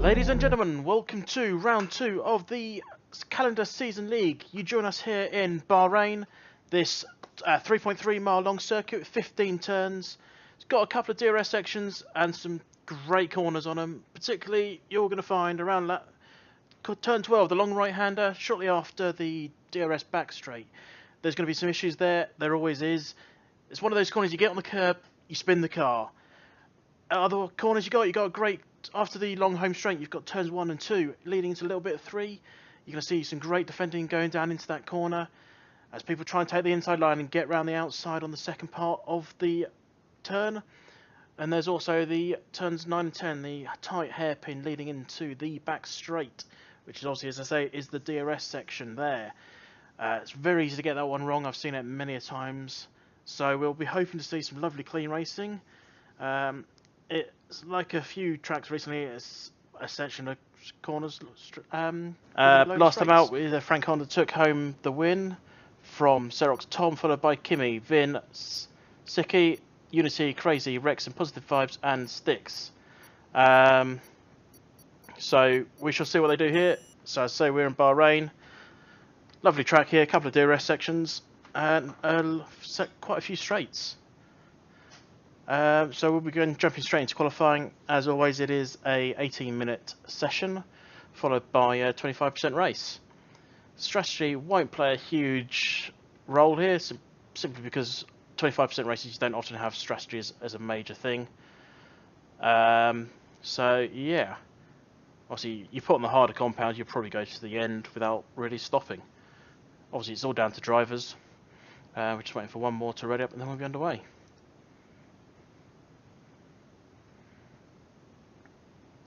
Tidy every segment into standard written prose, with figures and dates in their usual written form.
Ladies and gentlemen, welcome to round 2 of the calendar season league. You join us here in Bahrain, this 3.3 mile long circuit with 15 turns. It's got a couple of DRS sections and some great corners on them. Particularly, you're going to find around turn 12, the long right-hander, shortly after the DRS back straight. There's going to be some issues there. There always is. It's one of those corners you get on the curb, you spin the car. Other corners you got a great, after the long home straight, you've got turns 1 and 2 leading into a little bit of 3. You're going to see some great defending going down into that corner as people try and take the inside line and get round the outside on the second part of the turn. And there's also the turns 9 and 10, the tight hairpin leading into the back straight, which is obviously, as I say, is the DRS section there. It's very easy to get that one wrong. I've seen it many a times. So we'll be hoping to see some lovely clean racing. It's like a few tracks recently, it's a section of corners. Last time out, Frank Honda took home the win from Seroc's Tom, followed by Kimi, Vin, Siki, Unity, Crazy, Rex, and Positive Vibes, and Sticks. So we shall see what they do here. So as I say, we're in Bahrain. Lovely track here, a couple of DRS sections, and quite a few straights. So we'll be jumping straight into qualifying. As always, it is a 18-minute session, followed by a 25% race. Strategy won't play a huge role here, simply because 25% races you don't often have strategy as a major thing. So yeah, obviously you put on the harder compound, you'll probably go to the end without really stopping. Obviously it's all down to drivers. We're just waiting for one more to ready up and then we'll be underway.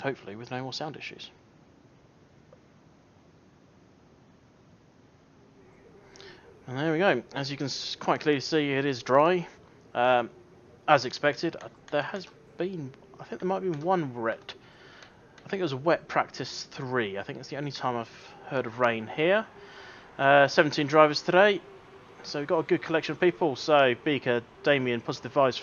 Hopefully with no more sound issues. And there we go. As you can quite clearly see, it is dry. As expected, there has been, I think there might have been one wet. I think it was a wet practice 3. I think it's the only time I've heard of rain here. 17 drivers today. So we've got a good collection of people. So Beaker, Damien, Positive Vibes,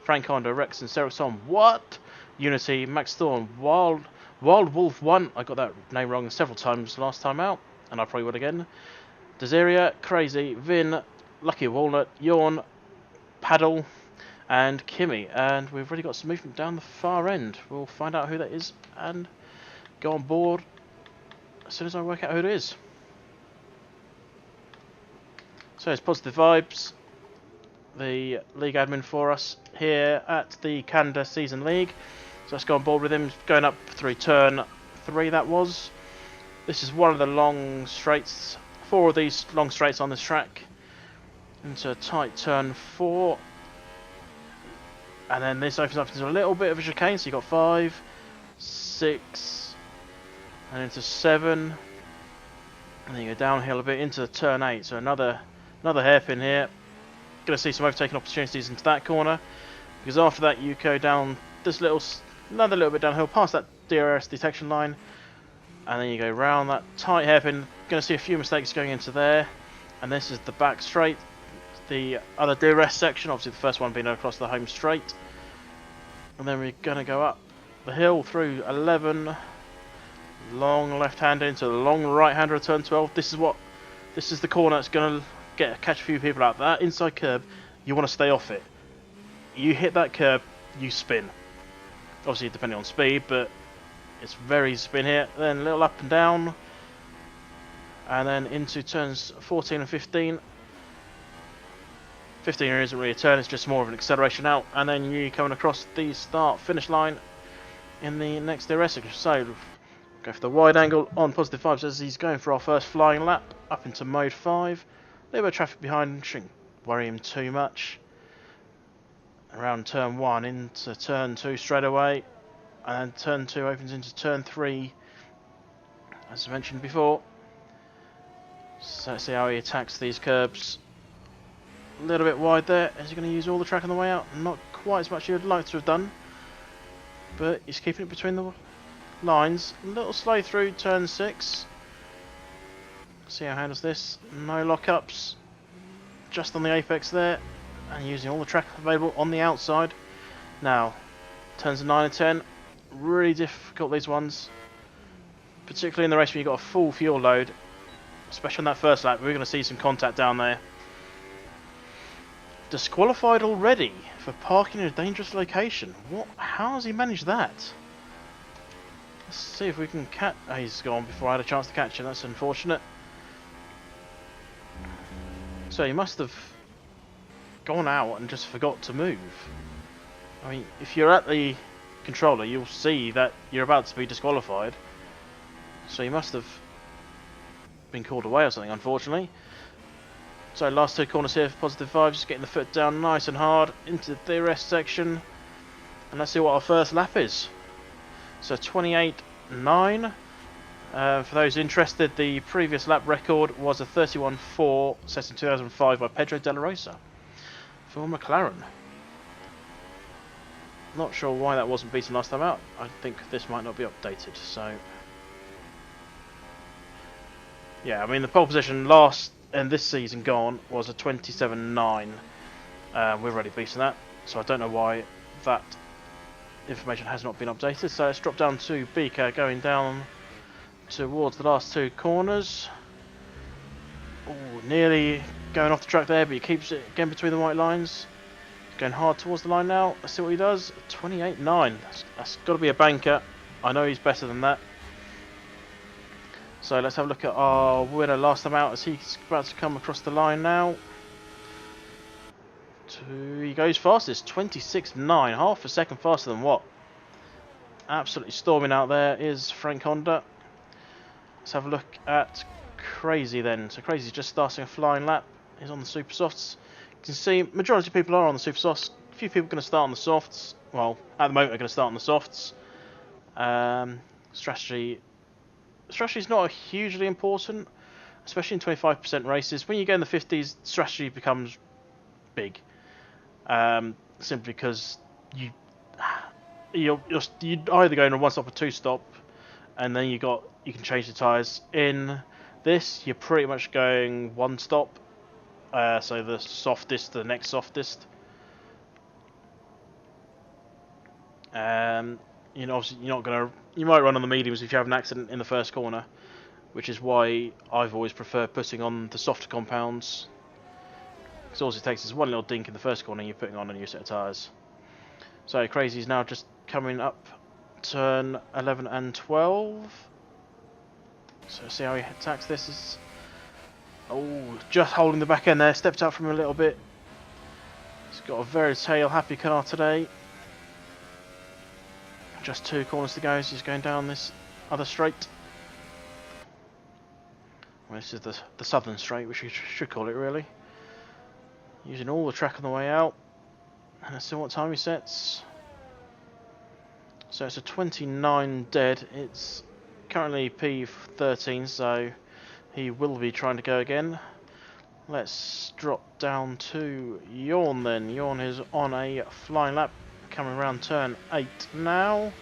Frank Honda, Rex and Sarah Son. What? Unity, Max Thorn, Wild Wolf 1. I got that name wrong several times last time out, and I probably would again. Desiria, Crazy, Vin, Lucky Walnut, Yawn, Paddle, and Kimmy. And we've already got some movement down the far end. We'll find out who that is and go on board as soon as I work out who it is. So it's Positive Vibes, the league admin for us here at the Canada Season League. So let's go on board with him, going up through turn 3 that was. This is one of the long straights, 4 of these long straights on this track. Into a tight turn 4. And then this opens up into a little bit of a chicane, so you've got 5, 6, and into 7. And then you go downhill a bit into turn 8, so another hairpin here. Going to see some overtaking opportunities into that corner, because after that you go down this another little bit downhill past that DRS detection line, and then you go round that tight hairpin. Going to see a few mistakes going into there, and this is the back straight, the other DRS section, obviously the first one being across the home straight, and then we're going to go up the hill through 11, long left-hander into the long right-hander of turn 12. This is the corner that's going to catch a few people out. That inside curb, you want to stay off it. You hit that curb, you spin. Obviously depending on speed, but it's very easy to spin here. Then a little up and down, and then into turns 14 and 15. 15 isn't really a turn, it's just more of an acceleration out, and then you coming across the start-finish line in the next DRS section. So go for the wide angle on Positive Vibes as he's going for our first flying lap up into mode 5. A little bit of traffic behind, shouldn't worry him too much. Around turn 1 into turn 2 straight away, and then turn 2 opens into turn 3 as I mentioned before. So let's see how he attacks these curbs. A little bit wide there. Is he going to use all the track on the way out? Not quite as much as he would like to have done, but he's keeping it between the lines. A little slow through turn 6. See how he handles this. No lockups, just on the apex there, and using all the track available on the outside. Now, turns 9 and 10, really difficult these ones. particularly in the race when you've got a full fuel load, especially on that first lap. We're going to see some contact down there. Disqualified already for parking in a dangerous location. What? How has he managed that? Let's see if we can catch. Oh, he's gone before I had a chance to catch him. That's unfortunate. So he must have gone out and just forgot to move. I mean, if you're at the controller, you'll see that you're about to be disqualified. So he must have been called away or something, unfortunately. So last two corners here for positive vibes, just getting the foot down nice and hard into the DRS section. And let's see what our first lap is. So 28.9. For those interested, the previous lap record was a 31.4 set in 2005 by Pedro de la Rosa for McLaren. Not sure why that wasn't beaten last time out. I think this might not be updated. So yeah, I mean the pole position last and this season gone was a 27.9. We've already beaten that, so I don't know why that information has not been updated. So let's drop down to Beaker, going down towards the last two corners. Ooh, nearly going off the track there, but he keeps it again between the white lines. Going hard towards the line now. Let's see what he does. 28.9. That's got to be a banker. I know he's better than that. So let's have a look at our winner last time out as he's about to come across the line now. He goes fastest. 26.9. Half a second faster than what? Absolutely storming out there is Frank Honda. Let's have a look at Crazy then. So Crazy's just starting a flying lap. He's on the super softs. You can see majority of people are on the super softs. A few people are going to start on the softs. Well, at the moment they're going to start on the softs. Strategy is not hugely important, especially in 25% races. When you get in the 50s, strategy becomes big. Simply because you're either going on one stop or two stop, and then you can change the tyres. In this, you're pretty much going one stop. So the softest to the next softest. Obviously you're not gonna. You might run on the mediums if you have an accident in the first corner, which is why I've always preferred putting on the softer compounds. Because all it takes is one little dink in the first corner, and you're putting on a new set of tyres. So Crazy's now just coming up turn 11 and 12. So see how he attacks this. Just holding the back end there, stepped out from him a little bit. He's got a very tail-happy car today. Just two corners to go as he's going down this other straight. Well, this is the southern straight, which we should call it really. Using all the track on the way out. And let's see what time he sets. So it's a 29 dead. It's currently P13, so he will be trying to go again. Let's drop down to Yawn then. Yawn is on a flying lap, coming around turn 8 now.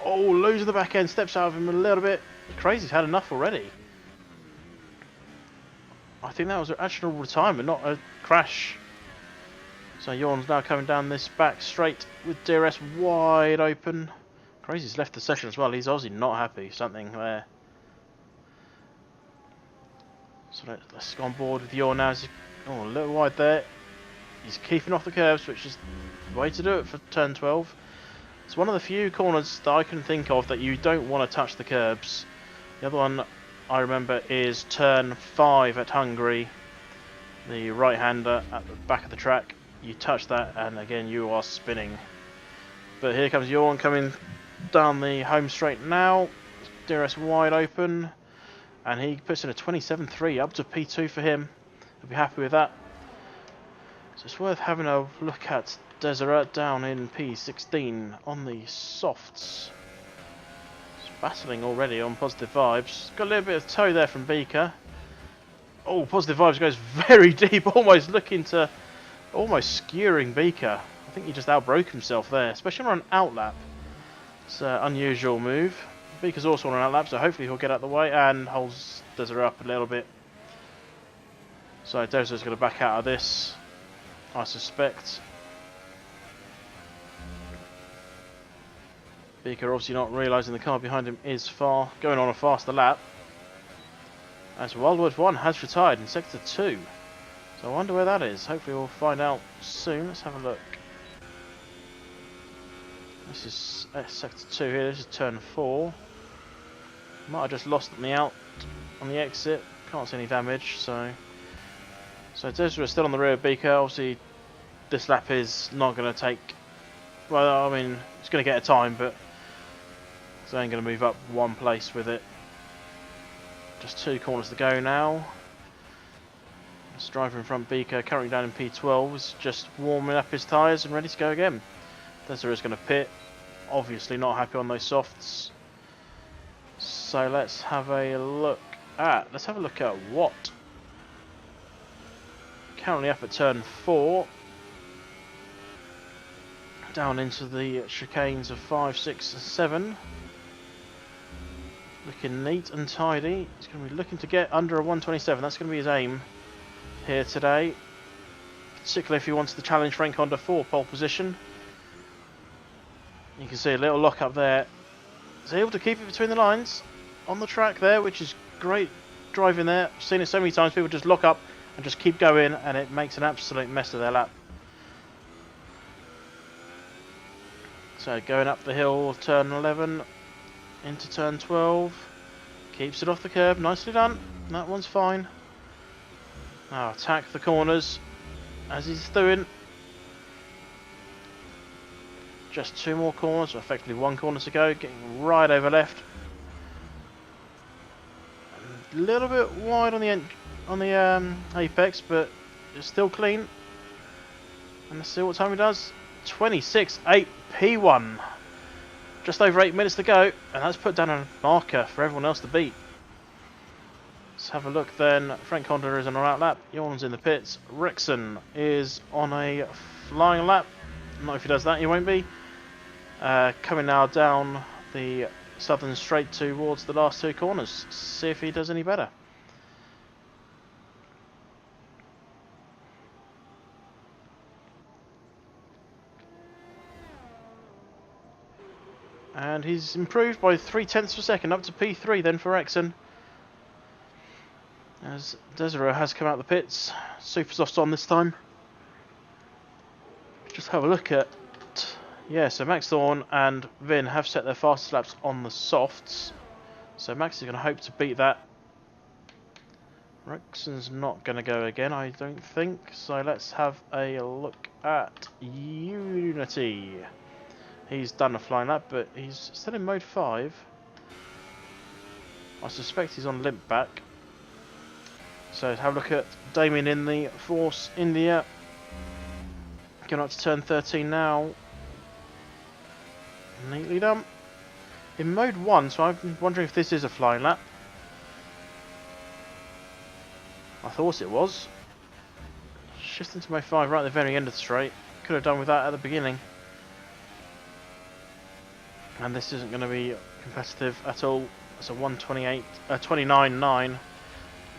Oh, losing the back end, steps out of him a little bit. Crazy's had enough already. I think that was an actual retirement, not a crash. So Yawn's now coming down this back straight with DRS wide open. Crazy's left the session as well. He's obviously not happy. Something there. So let's go on board with Yawn now. A little wide there. He's keeping off the curves, which is the way to do it for turn 12. It's one of the few corners that I can think of that you don't want to touch the curbs. The other one I remember is turn 5 at Hungary. The right-hander at the back of the track. You touch that and again you are spinning. But here comes Yawn coming down the home straight now. DRS wide open. And he puts in a 27.3, up to P2 for him. He'll be happy with that. So it's worth having a look at Deseret down in P16 on the softs. He's battling already on positive vibes. Got a little bit of toe there from Beaker. Oh, positive vibes goes very deep, almost skewering Beaker. I think he just outbroke himself there, especially on an outlap. It's an unusual move. Beaker's also on an outlap, so hopefully he'll get out of the way and holds Deseret up a little bit. So Deseret's going to back out of this, I suspect. Beaker obviously not realising the car behind him is going on a faster lap. As Wildwood 1 has retired in Sector 2. So I wonder where that is. Hopefully we'll find out soon. Let's have a look. This is Sector 2 here. This is Turn 4. Might have just lost me out on the exit. Can't see any damage. So Desiree is still on the rear of Beaker. Obviously this lap is not going to take... Well, I mean, it's going to get a time, but it's only going to move up one place with it. Just 2 corners to go now. This driver in front, Beaker, currently down in P12, is just warming up his tyres and ready to go again. Desiree is going to pit. Obviously not happy on those softs. So let's have a look at... what? Currently up at turn 4. Down into the chicanes of 5, 6 and 7. Looking neat and tidy. He's going to be looking to get under a 127. That's going to be his aim here today. Particularly if he wants to challenge Frank Honda for pole position. You can see a little lock up there. He's able to keep it between the lines on the track there, which is great driving there. I've seen it so many times. People just lock up and just keep going, and it makes an absolute mess of their lap. So going up the hill, turn 11 into turn 12, keeps it off the curb, nicely done. That one's fine. Now attack the corners as he's doing. Just 2 more corners, so effectively 1 corner to go, getting right over left. A little bit wide on the apex, but it's still clean. And let's see what time he does. 26.8 P1. Just over 8 minutes to go, and that's put down a marker for everyone else to beat. Let's have a look then. Frank Honda is on a right lap. Jorn's in the pits. Rexon is on a flying lap. Not if he does that, he won't be. Coming now down the southern straight towards the last 2 corners. See if he does any better. And he's improved by 0.3 of a second, up to P3 then for Rexon. As Desiree has come out the pits. Super soft's on this time. Just have a look at... Yeah, so Max Thorne and Vin have set their fastest laps on the softs. So Max is going to hope to beat that. Rexon's not going to go again, I don't think. So let's have a look at Unity. He's done a flying lap, but he's still in mode 5. I suspect he's on limp back. So have a look at Damien in the Force India. Going up to turn 13 now. Neatly done. In mode 1, so I'm wondering if this is a flying lap. I thought it was. Shifting to mode 5 right at the very end of the straight. Could have done with that at the beginning. And this isn't going to be competitive at all. It's a 29.9,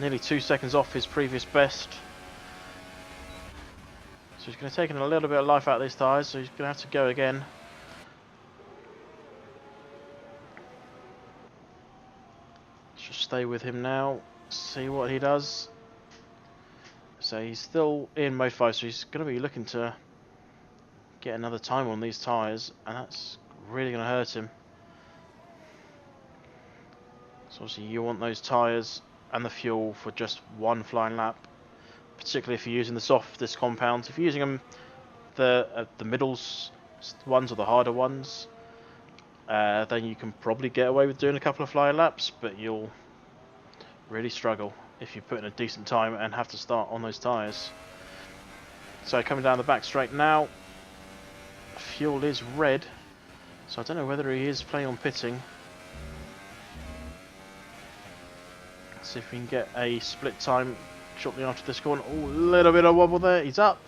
nearly 2 seconds off his previous best. So he's going to take a little bit of life out of these tyres, so he's going to have to go again. Let's just stay with him now, see what he does. So he's still in mode 5, so he's going to be looking to get another time on these tyres, and that's really going to hurt him. So obviously you want those tyres and the fuel for just 1 flying lap, particularly if you're using the softest compounds. If you're using them, the middles ones or the harder ones, then you can probably get away with doing a couple of flying laps, but you'll really struggle if you put in a decent time and have to start on those tyres. So coming down the back straight now, fuel is red. So I don't know whether he is planning on pitting. Let's see if we can get a split time shortly after this corner. Oh, a little bit of wobble there. He's up.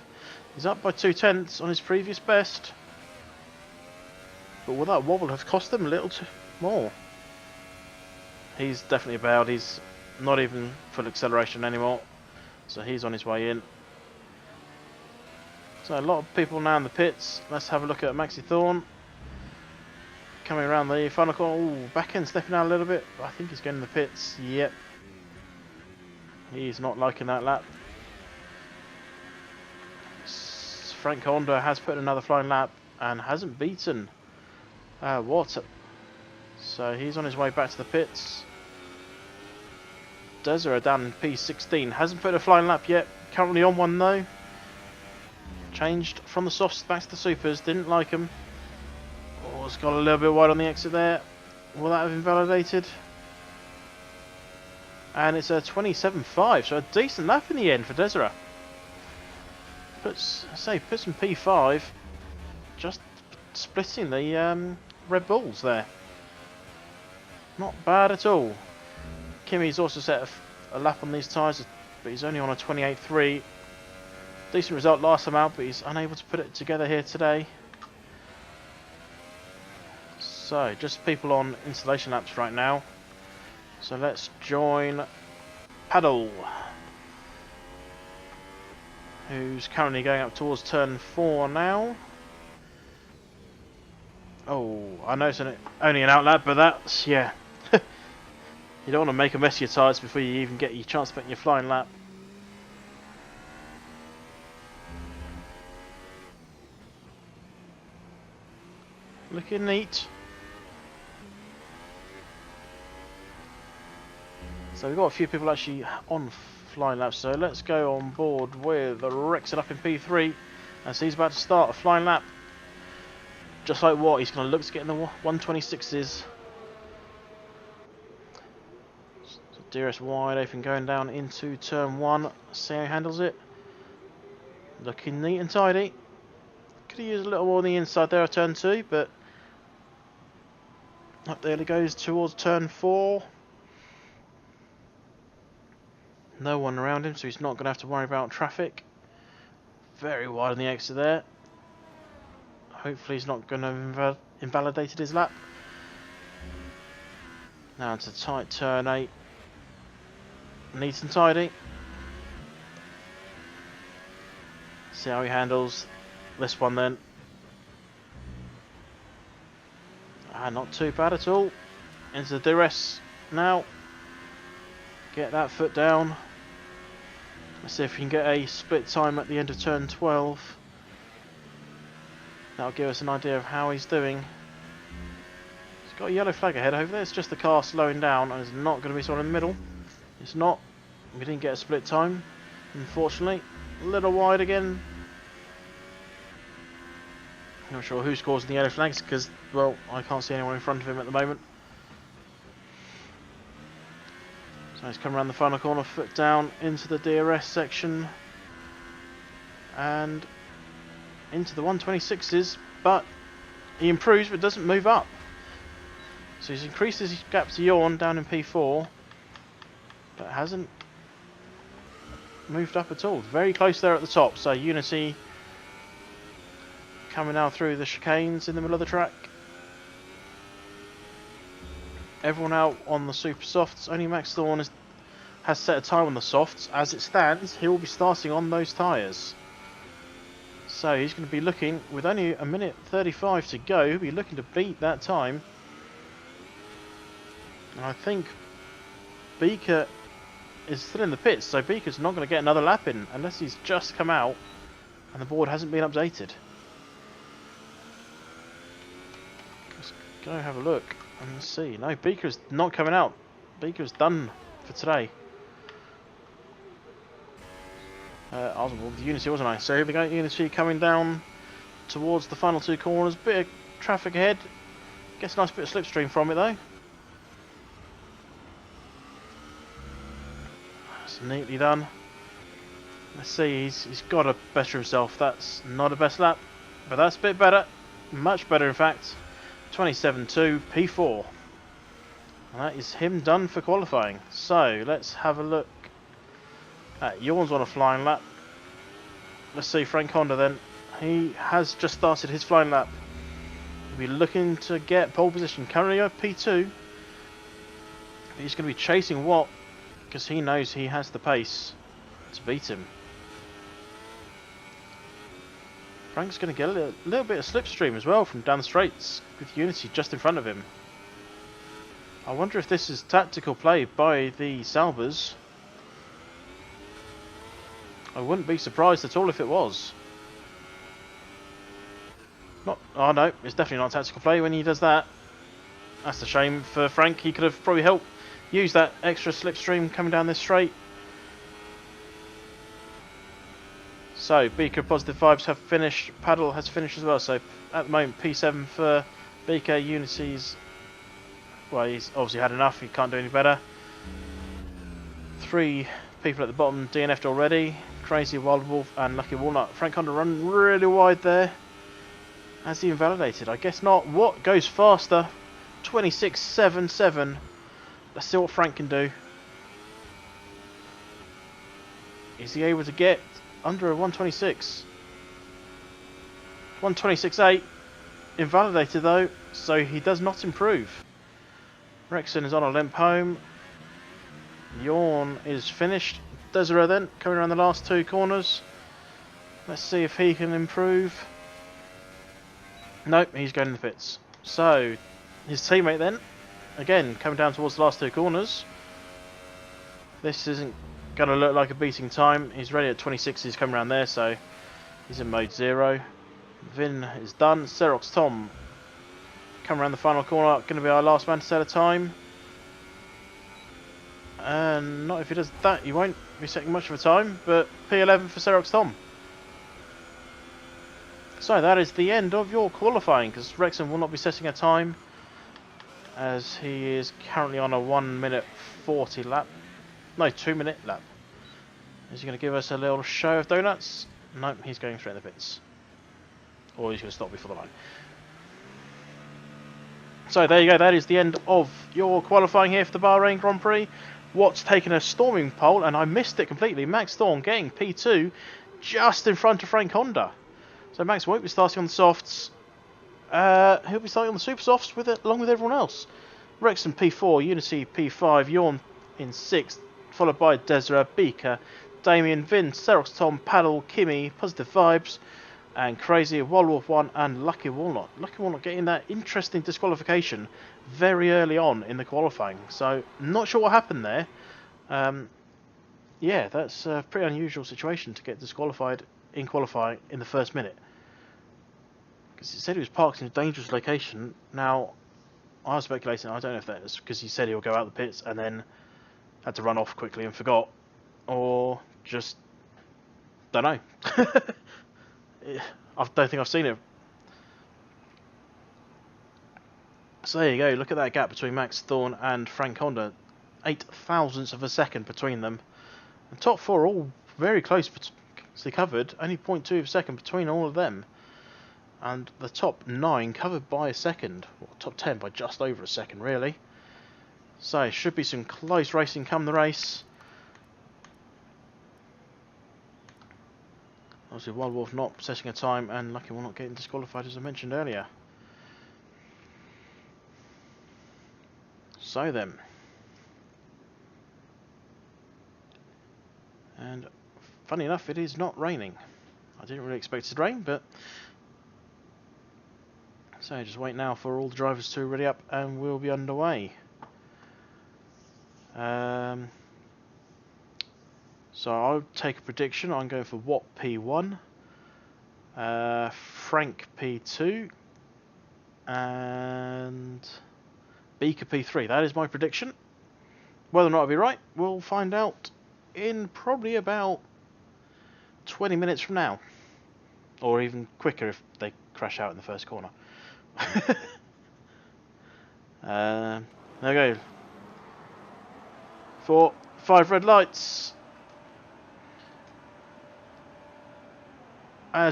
He's up by 0.2 on his previous best. But will that wobble have cost him a little more? He's definitely bailed. He's not even full acceleration anymore. So he's on his way in. So a lot of people now in the pits. Let's have a look at Maxi Thorne. coming around the final corner. Ooh, back end stepping out a little bit. I think he's going in the pits. Yep. He's not liking that lap. Frank Honda has put another flying lap and hasn't beaten Water. So he's on his way back to the pits. Desiree down in P16. Hasn't put a flying lap yet. Currently on one though. Changed from the softs back to the supers. Didn't like them. Oh, it's got a little bit wide on the exit there. Will that have invalidated? And it's a 27.5, so a decent lap in the end for Desiree. Puts in P5, just splitting the Red Bulls there. Not bad at all. Kimi's also set a lap on these tyres, but he's only on a 28.3. Decent result last time out, but he's unable to put it together here today. So, just people on installation laps right now. So let's join Paddle, who's currently going up towards turn 4 now. Oh, I know it's only an out lap, but that's, yeah. You don't want to make a mess of your tyres before you even get your chance of putting your flying lap. Looking neat. So we've got a few people actually on flying laps, so let's go on board with Rexon up in P3 as he's about to start a flying lap. Just like what, he's going to look to get in the 126s. So DRS wide open going down into turn 1. See how he handles it. Looking neat and tidy. Could have used a little more on the inside there of turn 2, but up there he goes towards turn 4. No one around him, so he's not going to have to worry about traffic. Very wide on the exit there. Hopefully he's not going to have invalidated his lap. Now into tight turn 8. Neat and tidy. See how he handles this one then. Not too bad at all. Into the DRS now. Get that foot down. Let's see if we can get a split time at the end of turn 12. That'll give us an idea of how he's doing. He's got a yellow flag ahead over there. It's just the car slowing down, and it's not going to be someone in the middle. It's not. We didn't get a split time, unfortunately. A little wide again. Not sure who's causing the yellow flags because, well, I can't see anyone in front of him at the moment. So he's come around the final corner, foot down into the DRS section and into the 126s, but he improves but doesn't move up. So he's increased his gap to Yawn down in P4, but hasn't moved up at all. Very close there at the top, so Unity coming now through the chicanes in the middle of the track. Everyone out on the super softs. Only Max Thorne has set a time on the softs. As it stands, he will be starting on those tyres. So he's going to be looking, with only a minute 35 to go, he'll be looking to beat that time. And I think Beaker is still in the pits, so Beaker's not going to get another lap in unless he's just come out and the board hasn't been updated. Let's go have a look. And see. No, Beaker's not coming out. Beaker's done for today. I was with Unity, wasn't I? So here we go, Unity coming down towards the final 2 corners. Bit of traffic ahead. Gets a nice bit of slipstream from it though. That's neatly done. Let's see, he's got to better himself. That's not a best lap, but that's a bit better. Much better in fact. 27.2 P4. And that is him done for qualifying. So let's have a look at Yawn's on a flying lap. Let's see Frank Honda then. He has just started his flying lap. He'll be looking to get pole position. Currently at P2. He's going to be chasing Watt because he knows he has the pace to beat him. Frank's going to get a little bit of slipstream as well from down the straights with Unity just in front of him. I wonder if this is tactical play by the Salbers. I wouldn't be surprised at all if it was. Not, oh no, it's definitely not tactical play when he does that. That's a shame for Frank. He could have probably helped use that extra slipstream coming down this straight. So, Beaker Positive Vibes have finished. Paddle has finished as well. So, at the moment, P7 for Beaker. Unity's... well, he's obviously had enough. He can't do any better. 3 people at the bottom DNF'd already. Crazy Wild Wolf and Lucky Walnut. Frank Honda run really wide there. Has he invalidated? I guess not. What goes faster? 26.77. Let's see what Frank can do. Is he able to get under a 126? 126.8. Invalidated though, so he does not improve. Rexon is on a limp home. Yawn is finished. Desiree then, coming around the last 2 corners. Let's see if he can improve. Nope, he's going in the pits. So, his teammate then, again, coming down towards the last 2 corners. This isn't going to look like a beating time. He's ready at 26, he's coming around there, so he's in mode 0. Vin is done. Xerox Tom, coming around the final corner, going to be our last man to set a time. And not if he does that, he won't be setting much of a time, but P11 for Xerox Tom. So that is the end of your qualifying, because Rexon will not be setting a time, as he is currently on a 1 minute 40 lap. No, 2 minute lap. Is he going to give us a little show of donuts? Nope, he's going straight in the pits. Or he's going to stop before the line. So there you go, that is the end of your qualifying here for the Bahrain Grand Prix. Watt's taken a storming pole, and I missed it completely. Max Thorne getting P2 just in front of Frank Honda. So Max won't be starting on the softs. He'll be starting on the super softs with it, along with everyone else. Rexon P4, Unity P5, Yawn in 6th, followed by Desiree, Beaker, Damien, Vin, Xerox Tom, Paddle, Kimmy, Positive Vibes, and Crazy, Wildwolf 1, and Lucky Walnut. Lucky Walnut getting that interesting disqualification very early on in the qualifying. So, not sure what happened there. Yeah, that's a pretty unusual situation to get disqualified in qualifying in the first minute. Because he said he was parked in a dangerous location. Now, I was speculating, I don't know if that is because he said he'll go out the pits and then had to run off quickly and forgot. Or just, don't know. I don't think I've seen it. So there you go, look at that gap between Max Thorne and Frank Honda. 8 thousandths of a second between them. The top 4 are all very close to covered, only 0.2 of a second between all of them. And the top 9 covered by a second, or top 10 by just over a second really. So should be some close racing come the race. Obviously Wild Wolf not setting a time, and Lucky One not getting disqualified as I mentioned earlier. So then. And funny enough, it is not raining. I didn't really expect it to rain, but... So just wait now for all the drivers to ready up and we'll be underway. So I'll take a prediction. I'm going for Watt P1, Frank P2, and Beaker P3. That is my prediction. Whether or not I'll be right, we'll find out in probably about 20 minutes from now. Or even quicker if they crash out in the first corner. There we go. 4, 5 red lights.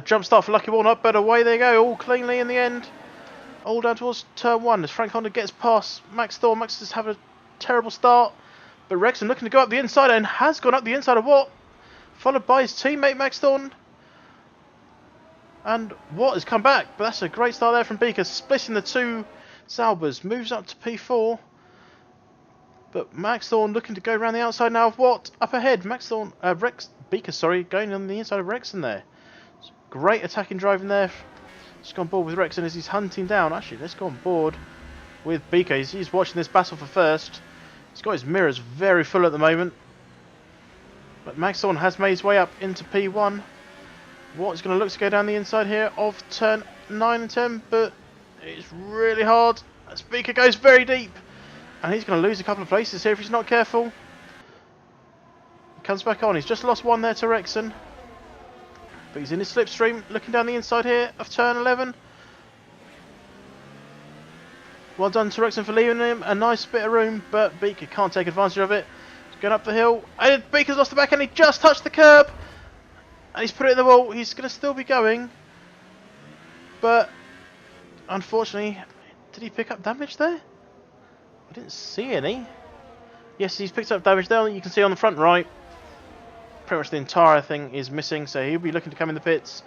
Jump start for Lucky Walnut, but away they go, all cleanly in the end. All down towards turn 1 as Frank Honda gets past Max Thorne. Max has had a terrible start, but Rexon looking to go up the inside and has gone up the inside of Watt, followed by his teammate Max Thorne. And Watt has come back, but that's a great start there from Beaker, splitting the 2 Salbers, moves up to P4. But Max Thorne looking to go around the outside now of Watt, up ahead. Max Thorne, Beaker, sorry, going on the inside of Rexon there. Great attacking driving there. Let's go on board with Rexon as he's hunting down. Actually, let's go on board with BK. He's watching this battle for first. He's got his mirrors very full at the moment. But Maxthorn has made his way up into P1. What's going to look to go down the inside here of turn 9 and 10, but it's really hard. Speaker goes very deep, and he's going to lose a couple of places here if he's not careful. He comes back on. He's just lost one there to Rexon, but he's in his slipstream, looking down the inside here of turn 11. Well done to Rexon for leaving him a nice bit of room, but Beaker can't take advantage of it. He's going up the hill, and Beaker's lost the back end. He just touched the curb. And he's put it in the wall. He's going to still be going. But, unfortunately, did he pick up damage there? I didn't see any. Yes, he's picked up damage there. You can see on the front right. Pretty much the entire thing is missing. So he'll be looking to come in the pits.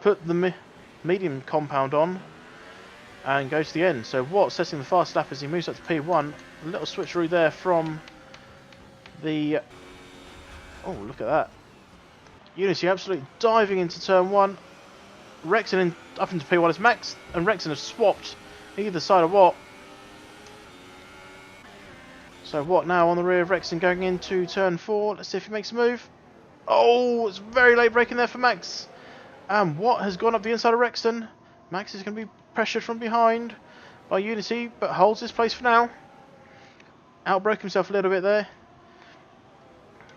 Put the medium compound on. And go to the end. So Watt setting the fast lap as he moves up to P1. A little switcheroo there from the... Oh, look at that. Unity absolutely diving into turn 1. Rexon up into P1 as Max and Rexon have swapped either side of Watt. So Watt now on the rear of Rexon going into turn 4. Let's see if he makes a move. Oh, it's very late braking there for Max. And Watt has gone up the inside of Rexon. Max is going to be pressured from behind by Unity, but holds his place for now. Outbroke himself a little bit there.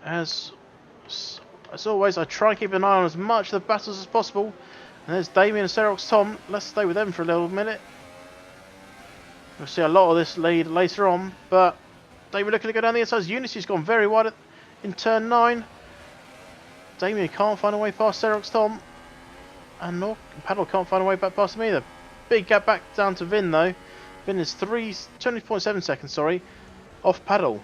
As always, I try and keep an eye on as much of the battles as possible. And there's Damien and Xerox Tom. Let's stay with them for a little minute. We'll see a lot of this lead later on, but Damien looking to go down the inside. Unity's gone very wide in turn 9. Damien can't find a way past Xerox Tom. And nor Paddle can't find a way back past him either. Big gap back down to Vin though. Vin is 20.7 seconds, sorry, off Paddle.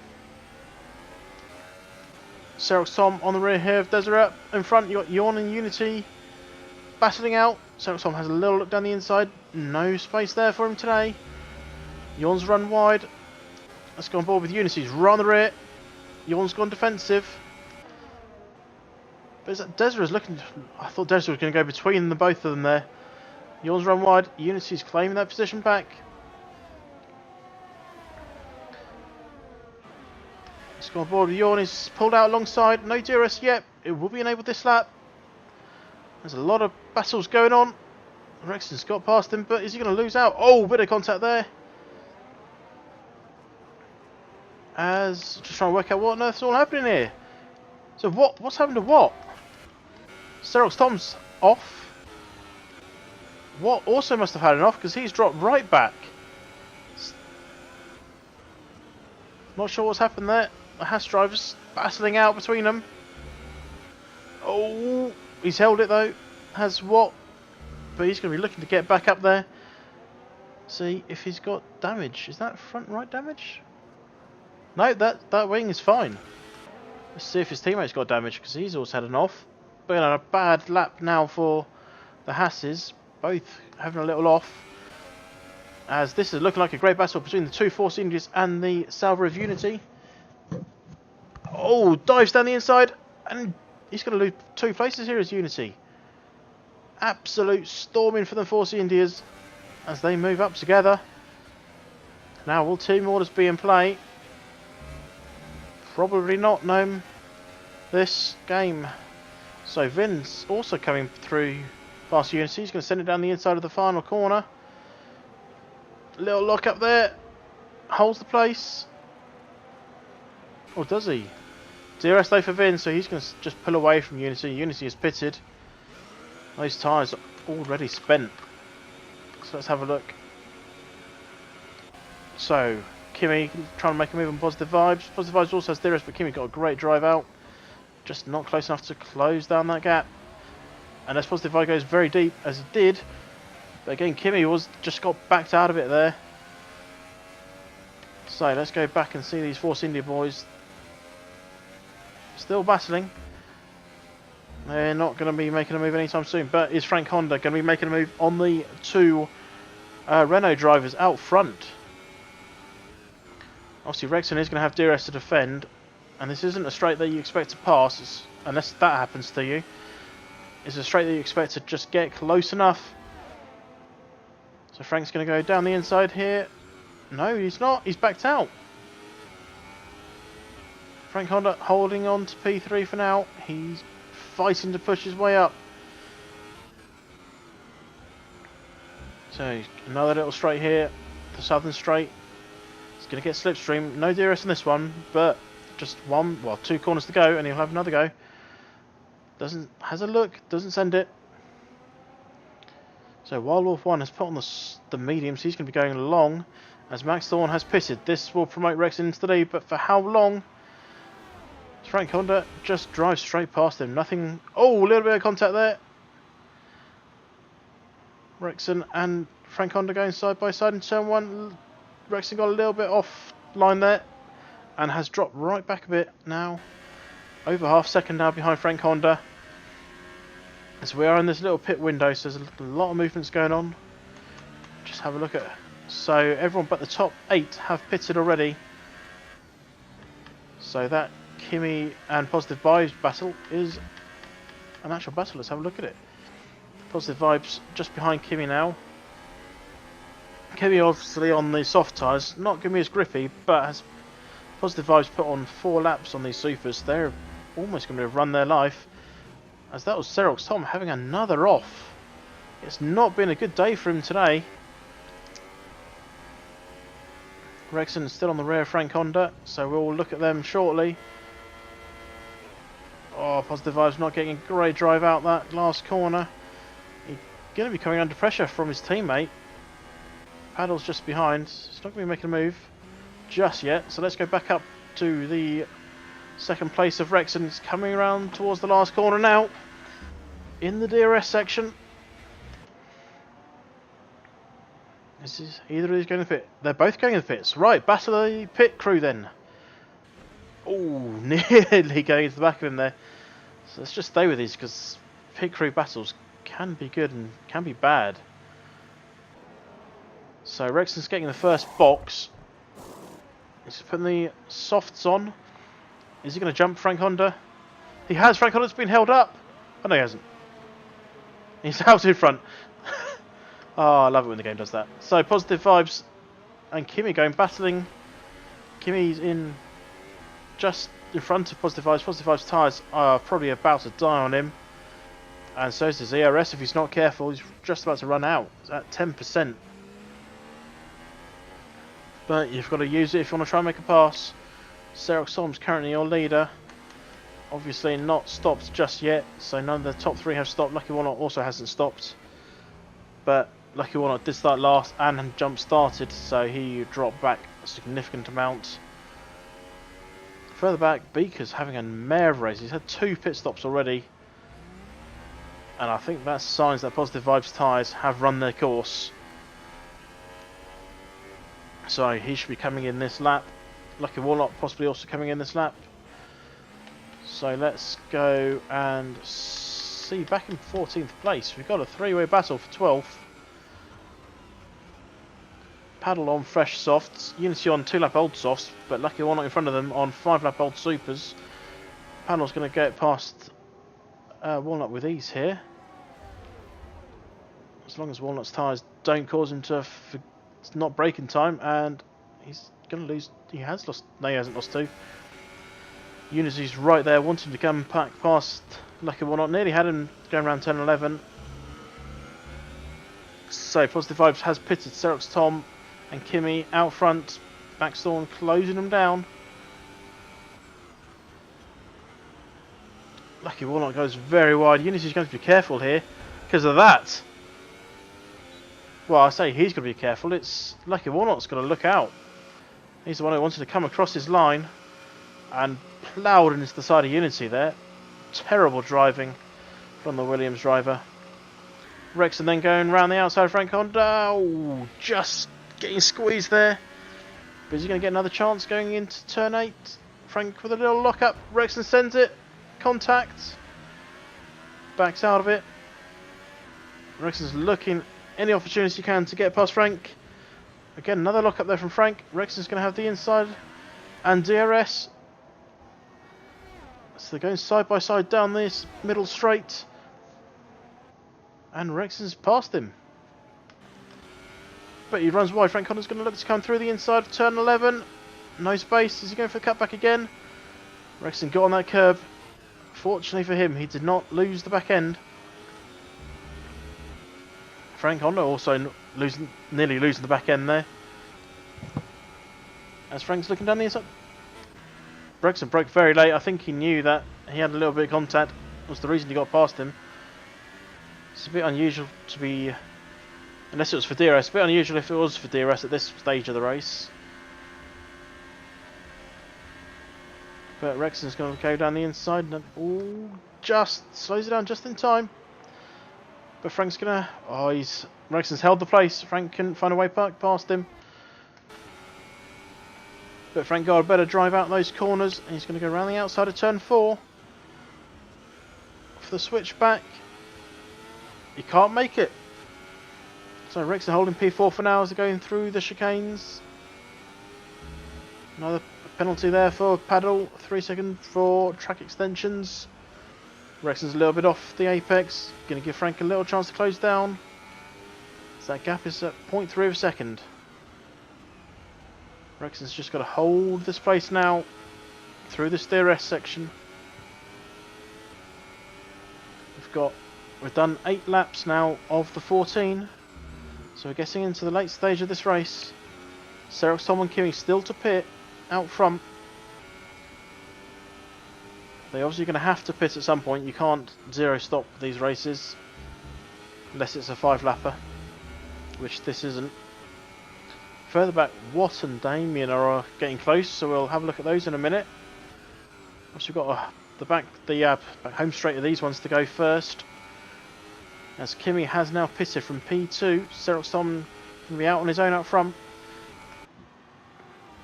Xerox Tom on the rear here of Deseret. In front, you've got Yawn and Unity battling out. Xerox Tom has a little look down the inside. No space there for him today. Yawn's run wide. Let's go on board with Unity's run the rear. Yawn's gone defensive. But is that Deseret's looking... I thought Deseret was going to go between the both of them there. Yawn's run wide. Unity's claiming that position back. Let's go on board with Yawn. He's pulled out alongside. No DRS yet. It will be enabled this lap. There's a lot of battles going on. Rexon's got past him, but is he going to lose out? Oh, bit of contact there. As just trying to work out what on earth's all happening here. So what's happened to what? Xerox Tom's off. What also must have had an off because he's dropped right back. Not sure what's happened there. The Haas drivers battling out between them. Oh, he's held it though. Has what? But he's going to be looking to get back up there. See if he's got damage. Is that front right damage? No, that wing is fine. Let's see if his teammate's got damage because he's also had an off. But on a bad lap now for the Hasses. Both having a little off. As this is looking like a great battle between the two Force Indies and the Salva of Unity. Oh, dives down the inside. And he's going to lose 2 places here as Unity. Absolute storming for the Force Indias as they move up together. Now, will team orders be in play? Probably not, no. This game. So Vin's also coming through past Unity. He's going to send it down the inside of the final corner. Little lock up there. Holds the place. Or does he? DRS though for Vin, so he's going to just pull away from Unity. Unity is pitted. Those tyres are already spent. So let's have a look. So, Kimi trying to make a move on Positive Vibes. Positive Vibes also has DRS, but Kimi got a great drive out. Just not close enough to close down that gap. Unless Positive Vibe goes very deep, as he did. But again, Kimi just got backed out of it there. So let's go back and see these Force India boys. Still battling. They're not going to be making a move anytime soon. But is Frank Honda going to be making a move on the 2 Renault drivers out front? Obviously Rexon is going to have DRS to defend. And this isn't a straight that you expect to pass, unless that happens to you. is a straight that you expect to just get close enough. So Frank's going to go down the inside here. No, he's not. He's backed out. Frank Honda holding on to P3 for now. He's fighting to push his way up. So another little straight here. The southern straight. He's going to get slipstream. No DRS in this one, but just one, well, 2 corners to go, and he'll have another go. Has a look. Doesn't send it. So Wild Wolf 1 has put on the mediums. He's going to be going long as Max Thorne has pitted. This will promote Rex into the lead, but for how long? Frank Honda just drives straight past him. Nothing. Oh, a little bit of contact there. Rexon and Frank Honda going side by side in turn 1. Rexon got a little bit off line there and has dropped right back a bit now. Over half second now behind Frank Honda. So we are in this little pit window, so there's a lot of movements going on. Just have a look at it. So everyone but the top 8 have pitted already. So that Kimi and Positive Vibes battle is an actual battle. Let's have a look at it. Positive Vibes just behind Kimi now. Kimi obviously on the soft tyres, not going to be as grippy, but has Positive Vibes put on 4 laps on these supers. They're almost going to run their life. As that was Xerox Tom having another off. It's not been a good day for him today. Rexon is still on the rear of Frank Honda, so we'll look at them shortly. Oh, Positive Vibes not getting a great drive out that last corner. He's going to be coming under pressure from his teammate. Paddle's just behind. He's not going to be making a move just yet. So let's go back up to the second place of Rexon. He's coming around towards the last corner now. In the DRS section. This is either of these going to the pit. They're both going in the pits. Right, battle of the pit crew then. Oh, nearly going into the back of him there. So let's just stay with these because pit crew battles can be good and can be bad. So Rexon's getting the first box. He's putting the softs on. Is he going to jump Frank Honda? He has. Frank Honda's been held up. Oh no, he hasn't. He's out in front. Oh, I love it when the game does that. So Positive Vibes and Kimi going battling. Kimi's in just in front of Positive Vibes. Positive Vibes tyres are probably about to die on him. And so is his ERS if he's not careful. He's just about to run out at 10%. But you've got to use it if you want to try and make a pass. Xerox Tom's currently your leader. Obviously not stopped just yet. So none of the top 3 have stopped. Lucky Walnut also hasn't stopped. But Lucky Walnut did start last and jump started. So he dropped back a significant amount. Further back, Beaker's having a mare of race. He's had 2 pit stops already. And I think that's signs that Positive Vibes tyres have run their course. So he should be coming in this lap. Lucky Walnut possibly also coming in this lap. So let's go and see. Back in 14th place, we've got a 3-way battle for 12th. Paddle on fresh softs, Unity on 2-lap old softs, but Lucky Walnut in front of them on 5-lap old supers. Paddle's going to get past Walnut with ease here. As long as Walnut's tyres don't cause him to not break in time, and he's going to lose. He has lost. No, he hasn't lost 2. Unity's right there, wanting to come back past Lucky Walnut. Nearly had him going around 10 and 11. So Positive Vibes has pitted Xerox Tom and Kimi out front. Max Thorne closing them down. Lucky Walnut goes very wide. Unity's going to be careful here because of that. Well, I say he's going to be careful. It's Lucky Walnut's got to look out. He's the one who wanted to come across his line and ploughed into the side of Unity there. Terrible driving from the Williams driver. Rexon then going round the outside of Frank Honda. Oh, just getting squeezed there. But is he going to get another chance going into turn 8? Frank with a little lock up. Rexon sends it. Contact. Backs out of it. Rexon's looking any opportunity you can to get past Frank. Again, another lock up there from Frank. Rexon's going to have the inside and DRS. So they're going side by side down this middle straight. And Rexon's passed him. But he runs wide. Frank Honda's going to look to come through the inside of turn 11. No space. Is he going for the cutback again? Rexon got on that curb. Fortunately for him, he did not lose the back end. Frank Honda also nearly losing the back end there. As Frank's looking down the inside. Rexon broke very late. I think he knew that he had a little bit of contact. Was the reason he got past him. It's a bit unusual to be... Unless it was for DRS. A bit unusual if it was for DRS at this stage of the race. But Rexon's going to go down the inside and just slows it down just in time. But Frank's going to... Rexon's held the place. Frank couldn't find a way past him. But Frank got a better drive out those corners. And he's going to go around the outside of turn 4. For the switchback. He can't make it. So Rexon holding P4 for now as they're going through the chicanes. Another penalty there for paddle. 3 seconds for track extensions. Rexon's a little bit off the apex. Going to give Frank a little chance to close down. So that gap is at 0.3 of a second. Rexon's just got to hold this place now through this DRS section. We've done 8 laps now of the 14. So we're getting into the late stage of this race. Serox, Tom and Kimi still to pit out front. They're obviously going to have to pit at some point. You can't zero stop these races unless it's a 5-lapper, which this isn't. Further back, Watt and Damien are getting close, so we'll have a look at those in a minute. Obviously we've got the back home straight of these ones to go first. As Kimi has now pitted from P2, Serox Tom going to be out on his own up front.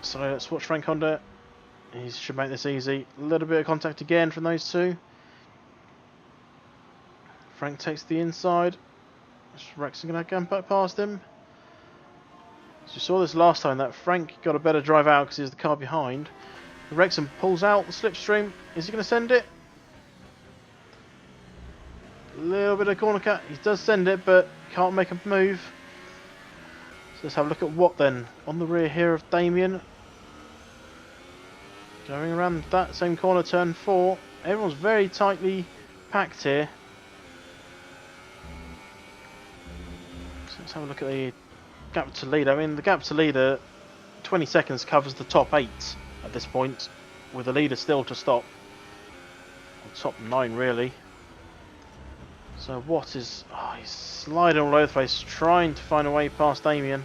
So let's watch Frank Honda. He should make this easy. A little bit of contact again from those two. Frank takes the inside. Rexon going to go back past him. So you saw this last time that Frank got a better drive out because he was the car behind. Rexon pulls out the slipstream. Is he going to send it? A little bit of corner cut. He does send it, but can't make a move. So let's have a look at Watt then. On the rear here of Damien. Going around that same corner, turn 4. Everyone's very tightly packed here. So let's have a look at the gap to leader. I mean, the gap to leader, 20 seconds covers the top 8 at this point, with the leader still to stop. Or top 9 really. So Watt is he's sliding all over the place, trying to find a way past Damien,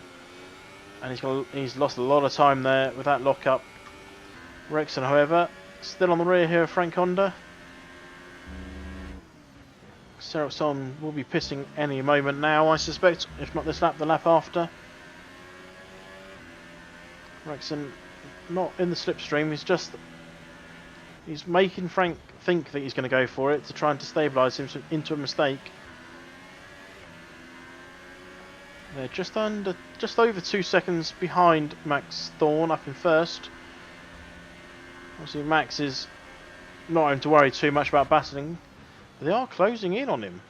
and he's lost a lot of time there with that lock-up. Rexon, however, still on the rear here of Frank Honda. Serox Tom will be pissing any moment now, I suspect, if not this lap, the lap after. Rexon not in the slipstream, he's making Frank think that he's going to go for it to try and destabilise him into a mistake. They're just over 2 seconds behind Max Thorne up in first. Obviously Max is not having to worry too much about battling, but they are closing in on him.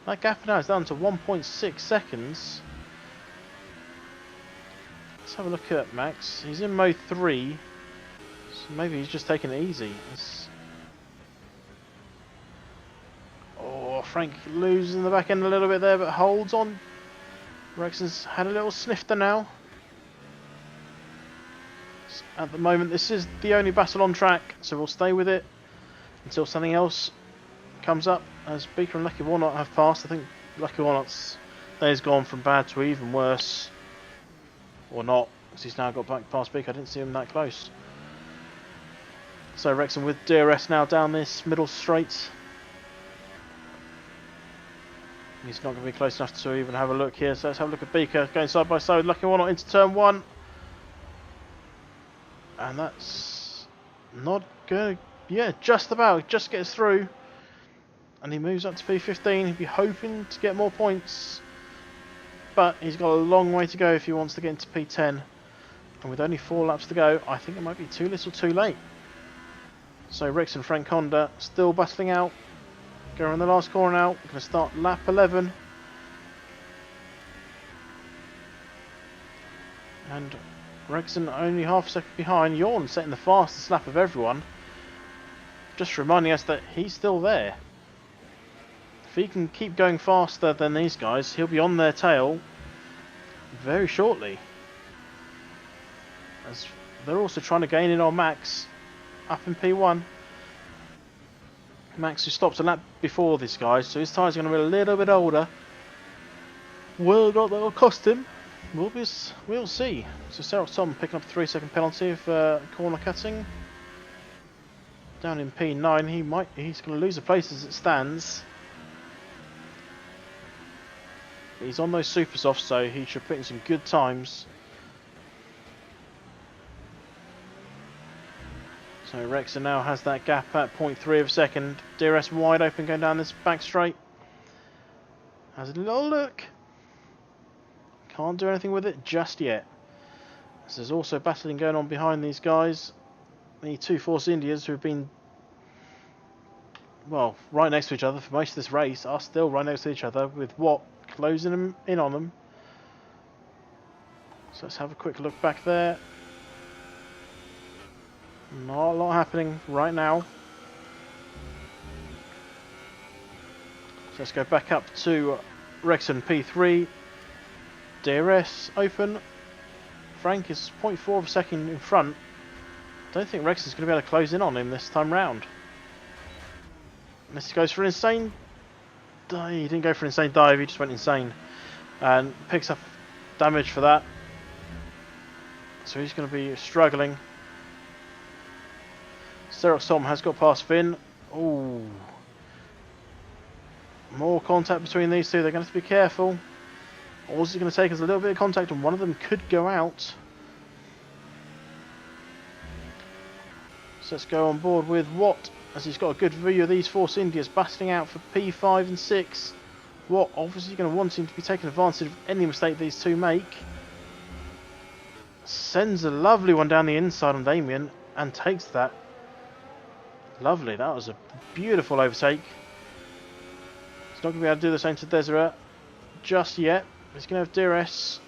That gap now is down to 1.6 seconds. Let's have a look at Max. He's in mode 3, so maybe he's just taking it easy. Frank losing the back end a little bit there, but holds on. Rexon's had a little snifter now. At the moment, this is the only battle on track, so we'll stay with it until something else comes up. As Beaker and Lucky Warnot have passed, I think Lucky Warnot's day's gone from bad to even worse. Or not, because he's now got back past Beaker. I didn't see him that close. So Rexon with DRS now down this middle straight. He's not going to be close enough to even have a look here, so let's have a look at Beaker going side by side with Lucky Warnot into turn 1. And that's not going to... Yeah, just about. Just gets through. And he moves up to P15. He'd be hoping to get more points. But he's got a long way to go if he wants to get into P10. And with only 4 laps to go, I think it might be too little too late. So Rex and Frank Honda still battling out. Go on the last corner now. We're going to start lap 11. And Rexon only half a second behind. Jorn setting the fastest lap of everyone. Just reminding us that he's still there. If he can keep going faster than these guys, he'll be on their tail very shortly. As they're also trying to gain in on Max up in P1. Max, who stopped a lap before these guys, so his tyres are going to be a little bit older. Whether or not that will cost him, we'll see. So Sarah Tom picking up a 3-second penalty of corner cutting. Down in P9, he's going to lose a place as it stands. He's on those super softs, so he should put in some good times. So Rexon now has that gap at 0.3 of a second. DRS wide open going down this back straight. Has a little look. Can't do anything with it just yet. So there's also battling going on behind these guys. The two Force Indias who have been, well, right next to each other for most of this race are still right next to each other, with Watt closing them in on them. So let's have a quick look back there. Not a lot happening right now. So let's go back up to Rexon P3. DRS open. Frank is 0.4 of a second in front. Don't think Rexon's going to be able to close in on him this time round. Unless he goes for an insane dive. He didn't go for an insane dive, he just went insane. And picks up damage for that. So he's going to be struggling. Tom has got past Finn. Ooh. More contact between these two. They're going to have to be careful. All it's going to take is a little bit of contact and one of them could go out. So let's go on board with Watt, as he's got a good view of these Force Indias battling out for P5 and 6. Watt obviously going to want him to be taking advantage of any mistake these two make. Sends a lovely one down the inside on Damien and takes that. Lovely, that was a beautiful overtake. He's not going to be able to do the same to Deseret just yet. He's going to have DRS.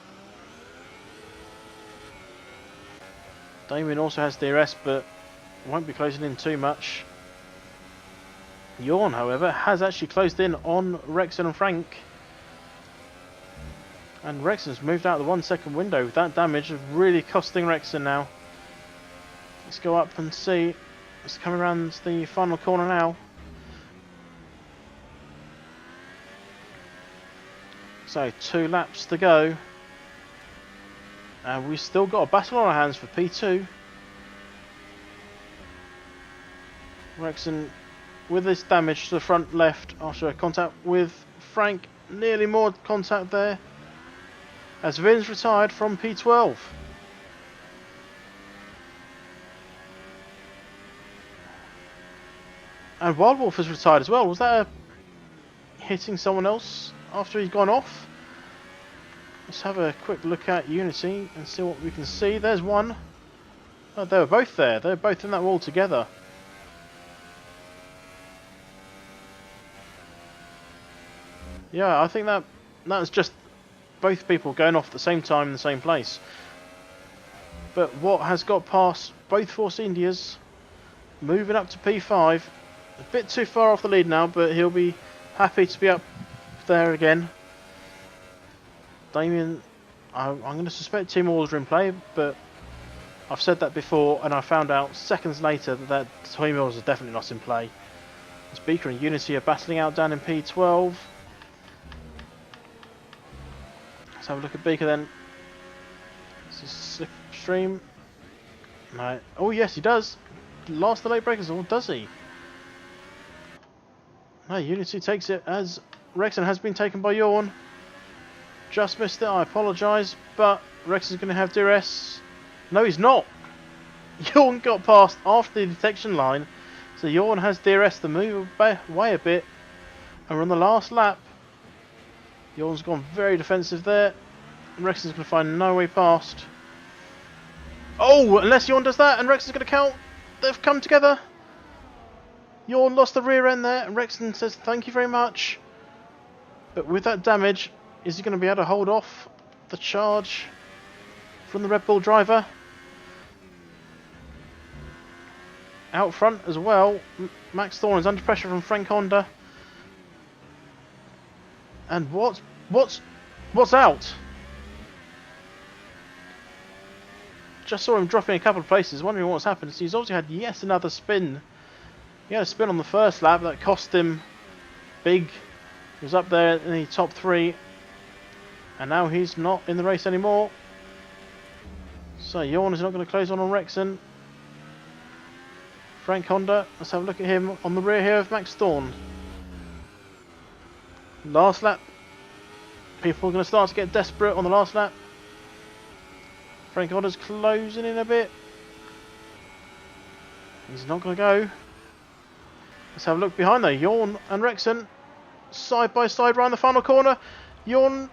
Damien also has DRS, but won't be closing in too much. Jorn, however, has actually closed in on Rexon and Frank. And Rexon's moved out of the 1 second window. That damage is really costing Rexon now. Let's go up and see. It's coming around the final corner now. So 2 laps to go. And we've still got a battle on our hands for P2. Rexon with this damage to the front left after a contact with Frank. Nearly more contact there. As Vin's retired from P12. And Wild Wolf has retired as well. Was that hitting someone else after he's gone off? Let's have a quick look at Unity and see what we can see. There's one. Oh, they were both there. They were both in that wall together. Yeah, I think that was just both people going off at the same time in the same place. But Watt has got past both Force Indias, moving up to P5. A bit too far off the lead now, but he'll be happy to be up there again. Damien, I'm going to suspect team orders are in play, but I've said that before, and I found out seconds later that team orders are definitely not in play. Beaker and Unity are battling out down in P12. Let's have a look at Beaker then. This is Slipstream. No. Oh yes, he does. Last the late breakers, or does he? No, Unity takes it as Rexon has been taken by Jorn. Just missed it, I apologise, but Rexon's going to have DRS. No, he's not. Jorn got past after the detection line, so Jorn has DRS to move away a bit. And we're on the last lap. Jorn's gone very defensive there. Rexon's going to find no way past. Oh, unless Jorn does that and Rexon's going to count. They've come together. Yawn lost the rear end there, and Rexon says thank you very much. But with that damage, is he going to be able to hold off the charge from the Red Bull driver? Out front as well, Max Thorne is under pressure from Frank Honda. And what's out? Just saw him dropping a couple of places, wondering what's happened. So he's obviously had yet another spin. He had a spin on the first lap that cost him big. He was up there in the top 3. And now he's not in the race anymore. So Yawn is not going to close on Rexon. Frank Honda, let's have a look at him on the rear here of Max Thorne. Last lap. People are going to start to get desperate on the last lap. Frank Honda's closing in a bit. He's not going to go. Let's have a look behind though. Yawn and Rexon side by side round the final corner. Yawn's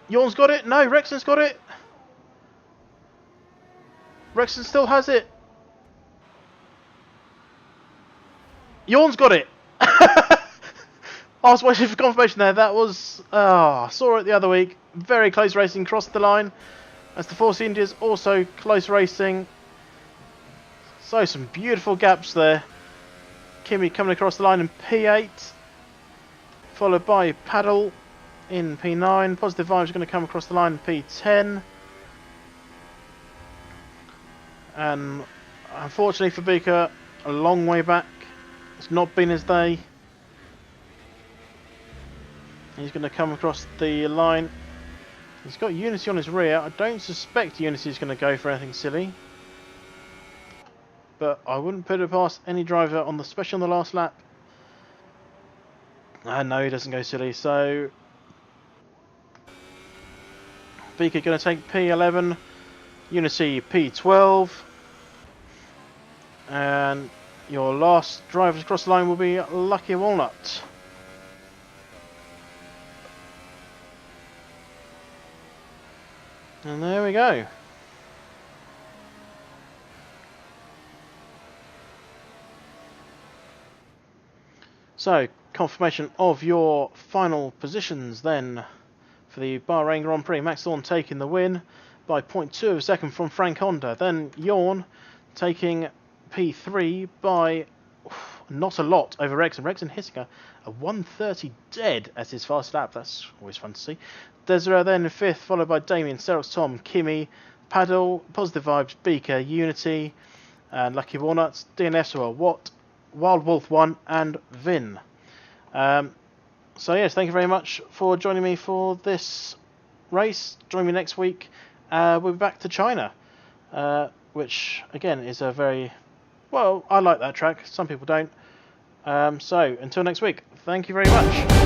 got it. No, Rexon's got it. Rexon still has it. Yawn's got it. I was waiting for confirmation there. That was... I saw it the other week. Very close racing. Crossed the line. As the Force India's also close racing. So some beautiful gaps there. Kimi coming across the line in P8. Followed by Paddle in P9. Positive Vibes going to come across the line in P10. And unfortunately for Beaker, a long way back. It's not been his day. He's going to come across the line. He's got Unity on his rear. I don't suspect Unity's going to go for anything silly. But I wouldn't put it past any driver, especially on the last lap. No, he doesn't go silly. So Beaker going to take P11. Unity P12. And your last drivers across the line will be Lucky Walnut. And there we go. So, confirmation of your final positions then for the Bahrain Grand Prix. Max Thorne taking the win by 0.2 of a second from Frank Honda. Then Yawn taking P3 by not a lot over Rexon. Rexon hitting a 1:30 dead as his fast lap. That's always fun to see. Desiree then in 5th, followed by Damien, Serox, Tom, Kimi, Paddle, Positive Vibes, Beaker, Unity, and Lucky Walnuts, DNF, Watt, Wild Wolf 1, and Vin. So yes, thank you very much for joining me for this race. Join me next week. We'll be back to China, which again is a very... Well, I like that track. Some people don't. So, until next week, thank you very much.